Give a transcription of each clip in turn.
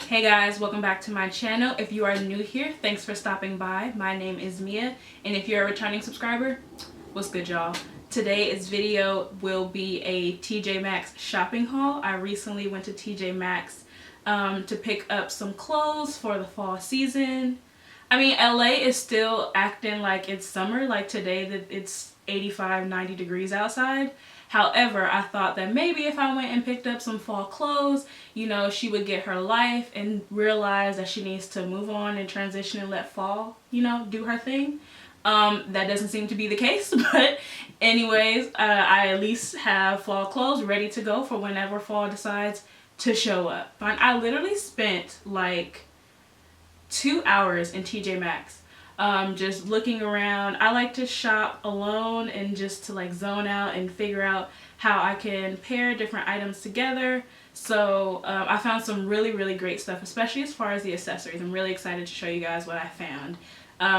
Hey guys, welcome back to my channel. If you are new here, thanks for stopping by. My name is Mia, and if you're a returning subscriber, what's good, y'all? Today's video will be a TJ Maxx shopping haul. I recently went to TJ Maxx to pick up some clothes for the fall season. I mean, LA is still acting like it's summer, like today that it's 85, 90 degrees outside. However, I thought that maybe if I went and picked up some fall clothes, you know, she would get her life and realize that she needs to move on and transition and let fall, you know, do her thing. That doesn't seem to be the case, but anyways, I at least have fall clothes ready to go for whenever fall decides to show up. I literally spent like 2 hours in TJ Maxx. Just looking around. I like to shop alone and just to like zone out and figure out how I can pair different items together. So I found some really great stuff, especially as far as the accessories. I'm really excited to show you guys what I found.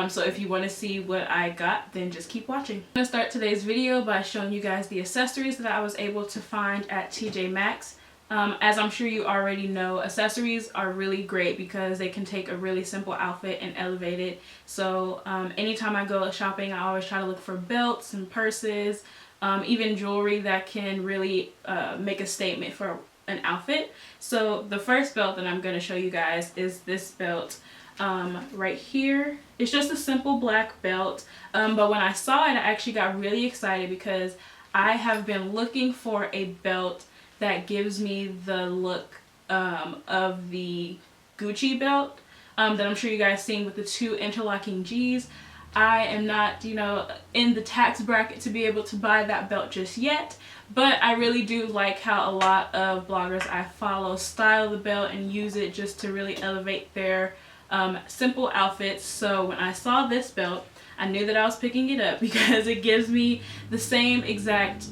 So if you want to see what I got, then just keep watching. I'm going to start today's video by showing you guys the accessories that I was able to find at TJ Maxx. As I'm sure you already know, accessories are really great because they can take a really simple outfit and elevate it. So anytime I go shopping, I always try to look for belts and purses, even jewelry that can really make a statement for an outfit. So the first belt that I'm going to show you guys is this belt right here. It's just a simple black belt, but when I saw it, I actually got really excited because I have been looking for a belt that gives me the look of the Gucci belt that I'm sure you guys seen with the two interlocking G's. I am not, you know, in the tax bracket to be able to buy that belt just yet, but I really do like how a lot of bloggers I follow style the belt and use it just to really elevate their simple outfits. So when I saw this belt, I knew that I was picking it up because it gives me the same exact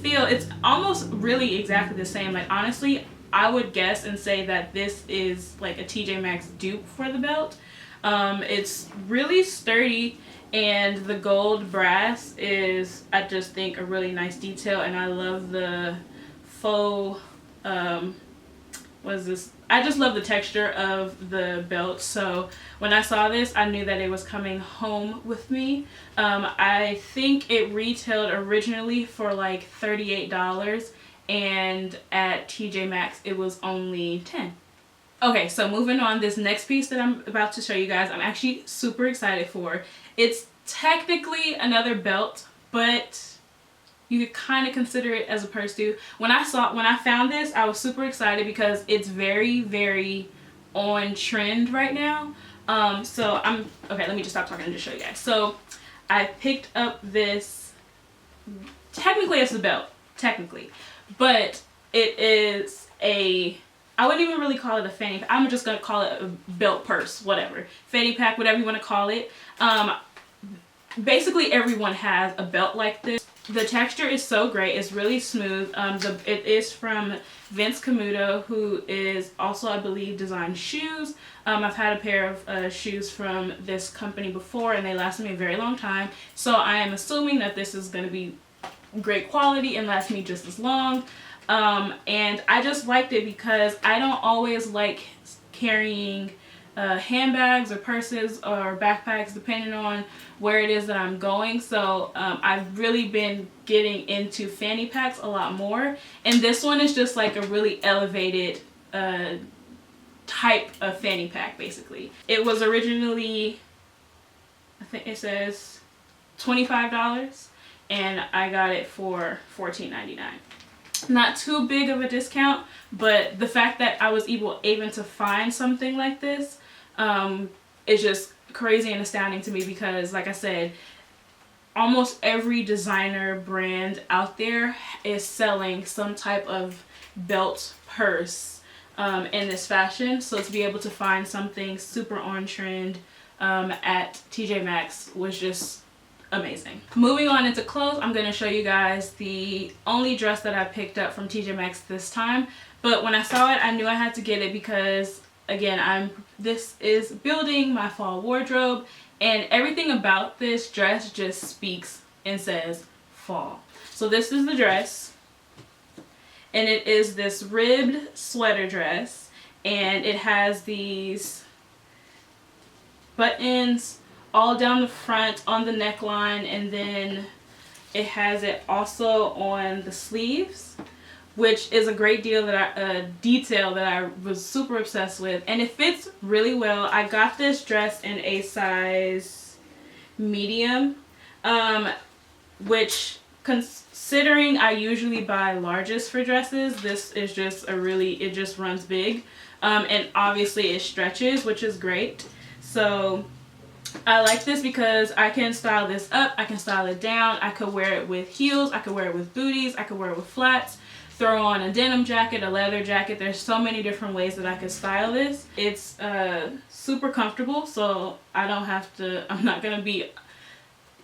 feel. It's almost really exactly the same. Like honestly, I would guess and say that this is like a TJ Maxx dupe for the belt. It's really sturdy, and the gold brass is, I just think, a really nice detail, and I love the faux what is this? I just love the texture of the belt. So when I saw this, I knew that it was coming home with me. I think it retailed originally for like $38, and at TJ Maxx it was only $10. Okay, so moving on, this next piece that I'm about to show you guys, I'm actually super excited for. It's technically another belt, but you could kind of consider it as a purse too. When I found this, I was super excited because it's very on trend right now. Okay, let me just stop talking and just show you guys. So I picked up this, technically it's a belt, but it is I wouldn't even really call it a fanny pack. I'm just gonna call it a belt purse, whatever. Fanny pack, whatever you want to call it. Basically everyone has a belt like this. The texture is so great. It's really smooth. It is from Vince Camuto, who is also, I believe, designed shoes. I've had a pair of shoes from this company before, and they lasted me a very long time. So I am assuming that this is going to be great quality and last me just as long. And I just liked it because I don't always like carrying handbags or purses or backpacks depending on where it is that I'm going. So I've really been getting into fanny packs a lot more, and this one is just like a really elevated type of fanny pack. Basically it was originally, I think it says $25, and I got it for $14.99. Not too big of a discount, but the fact that I was able to find something like this is just crazy and astounding to me because, like I said, almost every designer brand out there is selling some type of belt purse in this fashion. So to be able to find something super on trend at TJ Maxx was just amazing. Moving on into clothes, I'm going to show you guys the only dress that I picked up from TJ Maxx this time. But when I saw it, I knew I had to get it because, again, this is building my fall wardrobe, and everything about this dress just speaks and says fall. So this is the dress, and it is this ribbed sweater dress, and it has these buttons all down the front on the neckline, and then it has it also on the sleeves, which is a great deal that detail that I was super obsessed with, and it fits really well. I got this dress in a size medium, which considering I usually buy largest for dresses, this is just it just runs big, and obviously it stretches, which is great. So I like this because I can style this up, I can style it down, I could wear it with heels, I could wear it with booties, I could wear it with flats, throw on a denim jacket, a leather jacket. There's so many different ways that I could style this. It's super comfortable, so I'm not gonna be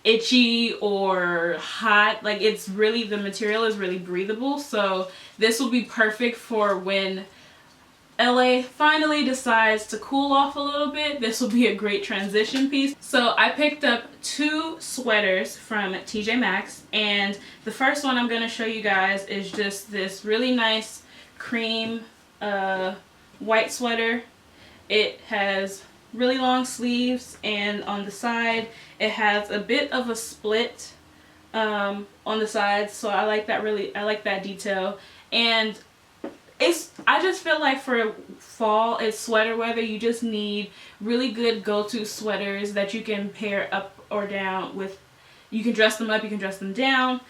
itchy or hot. Like, it's really, the material is really breathable, so this will be perfect for when LA finally decides to cool off a little bit. This will be a great transition piece. So I picked up 2 sweaters from TJ Maxx, and the first one I'm going to show you guys is just this really nice cream white sweater. It has really long sleeves, and on the side it has a bit of a split on the sides, so I like that detail. And I just feel like for fall, it's sweater weather. You just need really good go-to sweaters that you can pair up or down with. You can dress them up, you can dress them down.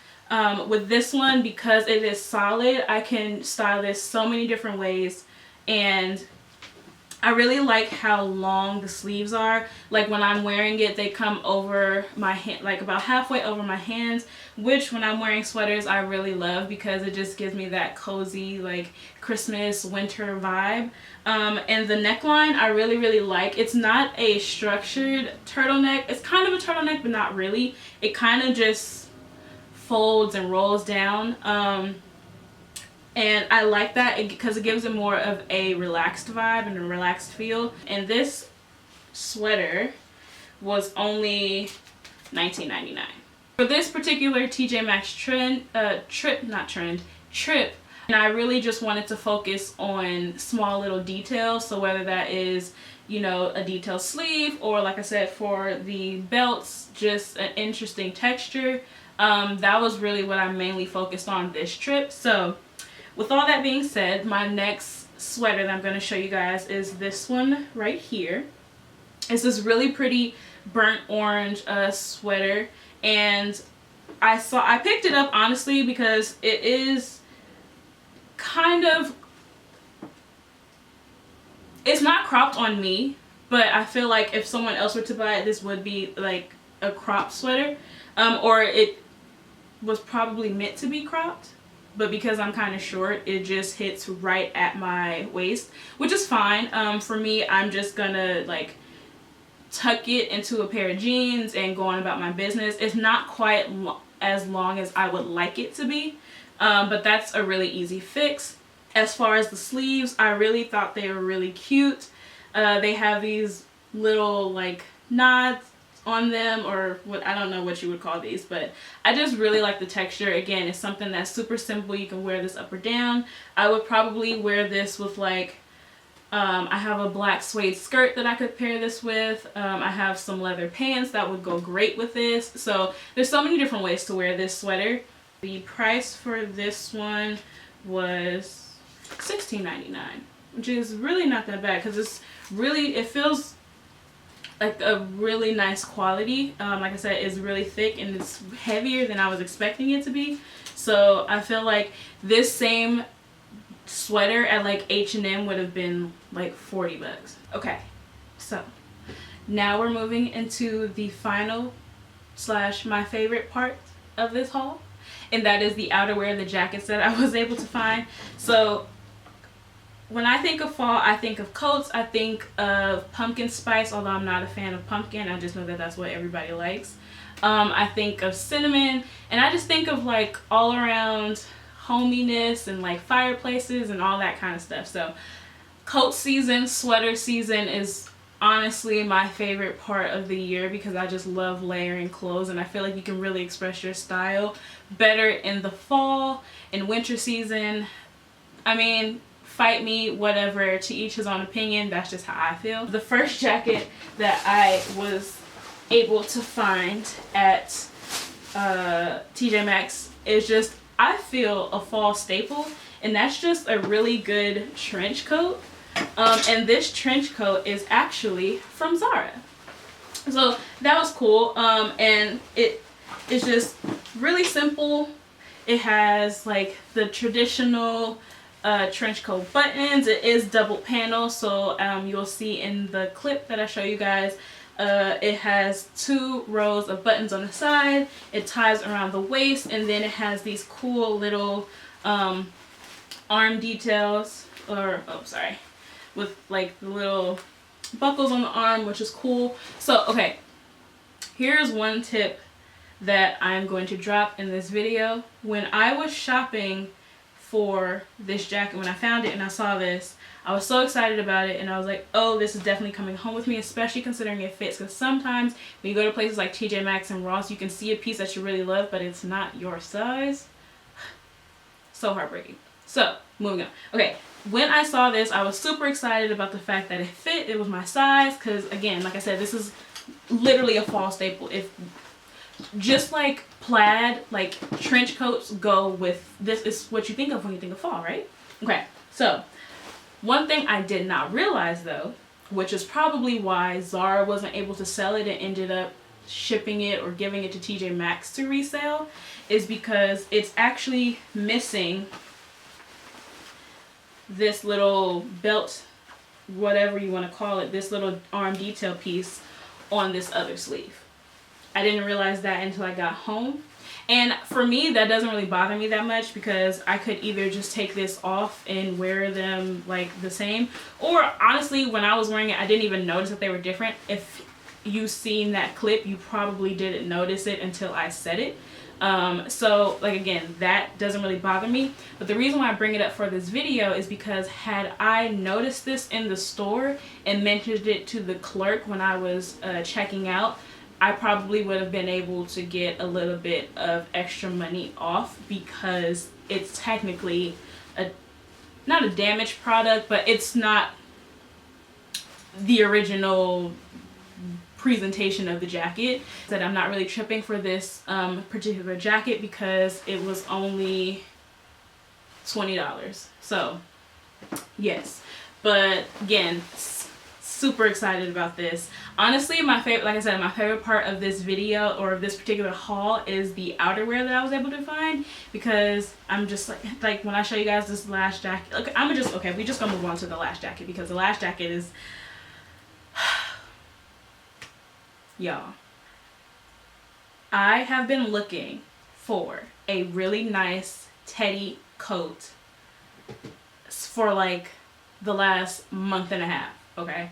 With this one, because it is solid, I can style this so many different ways, and I really like how long the sleeves are. Like, when I'm wearing it, they come over my hand, like about halfway over my hands, which when I'm wearing sweaters I really love because it just gives me that cozy, like, Christmas winter vibe. And the neckline I really like. It's not a structured turtleneck. It's kind of a turtleneck, but not really. It kind of just folds and rolls down. And I like that because it gives it more of a relaxed vibe and a relaxed feel. And this sweater was only $19.99. For this particular TJ Maxx trip, and I really just wanted to focus on small little details. So whether that is, you know, a detailed sleeve, or like I said, for the belts, just an interesting texture. That was really what I mainly focused on this trip. So with all that being said, my next sweater that I'm going to show you guys is this one right here. It's this really pretty burnt orange sweater, and I picked it up honestly because it is kind of, it's not cropped on me, but I feel like if someone else were to buy it, this would be like a cropped sweater, or it was probably meant to be cropped. But because I'm kind of short, it just hits right at my waist, which is fine. For me, I'm just gonna like tuck it into a pair of jeans and go on about my business. It's not quite as long as I would like it to be, but that's a really easy fix. As far as the sleeves, I really thought they were really cute. They have these little like knots on them, or what, I don't know what you would call these, but I just really like the texture. Again, it's something that's super simple. You can wear this up or down. I would probably wear this with like I have a black suede skirt that I could pair this with. I have some leather pants that would go great with this. So there's so many different ways to wear this sweater. The price for this one was $16.99, which is really not that bad because it feels like a really nice quality. Like I said, it's really thick and it's heavier than I was expecting it to be. So I feel like this same sweater at like H&M would have been like 40 bucks. Okay, so now we're moving into the final / my favorite part of this haul, and that is the outerwear, the jackets that I was able to find. So when I think of fall, I think of coats, I think of pumpkin spice, although I'm not a fan of pumpkin. I just know that that's what everybody likes. I think of cinnamon, and I just think of like all around hominess and like fireplaces and all that kind of stuff. So coat season, sweater season is honestly my favorite part of the year because I just love layering clothes, and I feel like you can really express your style better in the fall and winter season. I mean, fight me, whatever, to each his own opinion. That's just how I feel. The first jacket that I was able to find at TJ Maxx is just, I feel, a fall staple, and that's just a really good trench coat. And this trench coat is actually from Zara. So that was cool. And it is just really simple. It has like the traditional trench coat buttons. It is double panel, so you'll see in the clip that I show you guys, it has 2 rows of buttons on the side. It ties around the waist, and then it has these cool little arm details, or with like the little buckles on the arm, which is cool. So okay, here's one tip that I'm going to drop in this video. When I was shopping for this jacket, when I found it and I saw this, I was so excited about it, and I was like, oh, this is definitely coming home with me, especially considering it fits. Because sometimes when you go to places like TJ Maxx and Ross, you can see a piece that you really love, but it's not your size. So heartbreaking. So moving on. Okay, when I saw this, I was super excited about the fact that it fit. It was my size, because again, like I said, this is literally a fall staple. If just like plaid, like trench coats go with this, is what you think of when you think of fall, right? Okay, so one thing I did not realize though, which is probably why Zara wasn't able to sell it and ended up shipping it or giving it to TJ Maxx to resell, is because it's actually missing this little belt, whatever you want to call it, this little arm detail piece on this other sleeve. I didn't realize that until I got home. And for me, that doesn't really bother me that much, because I could either just take this off and wear them like the same, or honestly, when I was wearing it, I didn't even notice that they were different. If you've seen that clip, you probably didn't notice it until I said it. So like again, that doesn't really bother me. But the reason why I bring it up for this video is because had I noticed this in the store and mentioned it to the clerk when I was checking out, I probably would have been able to get a little bit of extra money off, because it's technically not a damaged product, but it's not the original presentation of the jacket. That I'm not really tripping for this particular jacket because it was only $20. So yes, but again, super excited about this. Honestly, my favorite, like I said, my favorite part of this video or of this particular haul is the outerwear that I was able to find, because I'm just like when I show you guys this last jacket, look, we just gonna move on to the last jacket, because the last jacket is y'all, I have been looking for a really nice teddy coat for like the last month and a half, okay?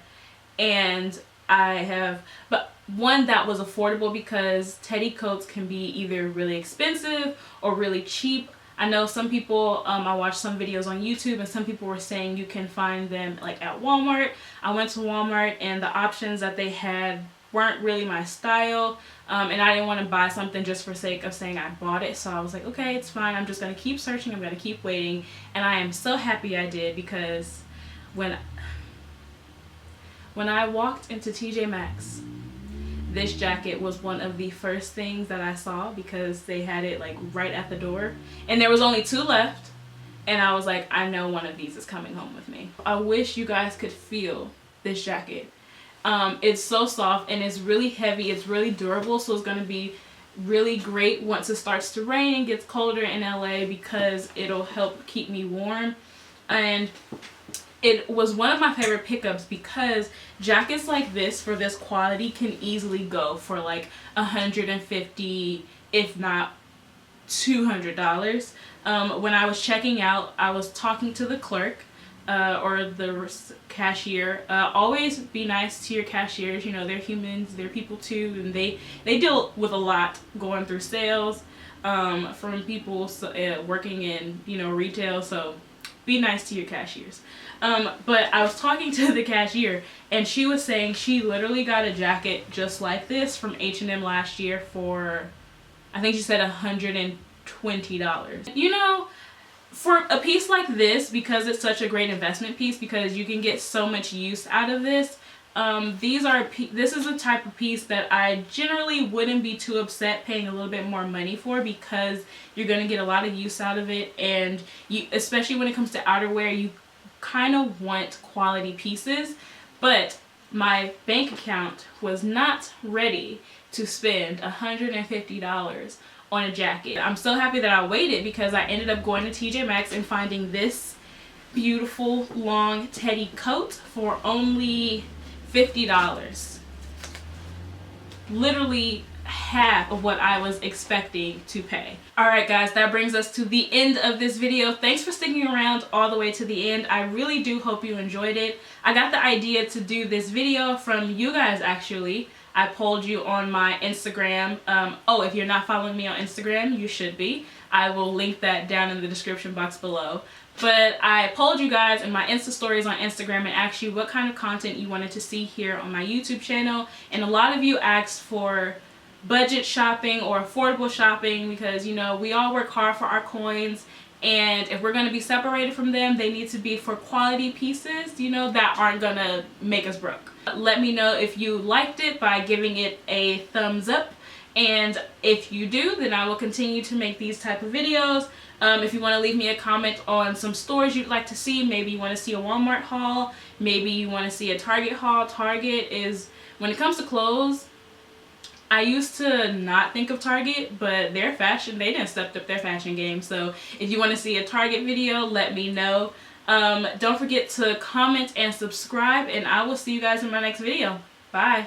And I have, but one that was affordable, because teddy coats can be either really expensive or really cheap. I know some people, I watched some videos on YouTube, and some people were saying you can find them like at Walmart. I went to Walmart, and the options that they had weren't really my style, and I didn't want to buy something just for sake of saying I bought it. So I was like, okay, it's fine, I'm just going to keep searching, I'm going to keep waiting. And I am so happy I did, because when I walked into TJ Maxx, this jacket was one of the first things that I saw, because they had it like right at the door, and there was only 2 left, and I was like, I know one of these is coming home with me. I wish you guys could feel this jacket. It's so soft, and it's really heavy, it's really durable, so it's going to be really great once it starts to rain and gets colder in LA, because it'll help keep me warm. And it was one of my favorite pickups, because jackets like this for this quality can easily go for like $150, if not $200. When I was checking out, I was talking to the clerk or the cashier. Always be nice to your cashiers. You know, they're humans, they're people too, and they deal with a lot going through sales from people working in, you know, retail. So be nice to your cashiers. But I was talking to the cashier, and she was saying she literally got a jacket just like this from H&M last year for, I think she said $120. You know, for a piece like this, because it's such a great investment piece, because you can get so much use out of this, this is a type of piece that I generally wouldn't be too upset paying a little bit more money for, because you're going to get a lot of use out of it, and you, especially when it comes to outerwear, you kind of want quality pieces. But my bank account was not ready to spend $150 on a jacket. I'm so happy that I waited, because I ended up going to TJ Maxx and finding this beautiful long teddy coat for only $50. Literally half of what I was expecting to pay. Alright guys, that brings us to the end of this video. Thanks for sticking around all the way to the end. I really do hope you enjoyed it. I got the idea to do this video from you guys actually. I polled you on my Instagram. Oh, if you're not following me on Instagram, you should be. I will link that down in the description box below. But I polled you guys in my Insta stories on Instagram and asked you what kind of content you wanted to see here on my YouTube channel. And a lot of you asked for budget shopping or affordable shopping, because, you know, we all work hard for our coins. And if we're going to be separated from them, they need to be for quality pieces, you know, that aren't going to make us broke. Let me know if you liked it by giving it a thumbs up. And if you do, then I will continue to make these type of videos. If you want to leave me a comment on some stores you'd like to see, maybe you want to see a Walmart haul, maybe you want to see a Target haul. Target is, when it comes to clothes, I used to not think of Target, but their fashion, they didn't step up their fashion game. So if you want to see a Target video, let me know. Don't forget to comment and subscribe, and I will see you guys in my next video. Bye.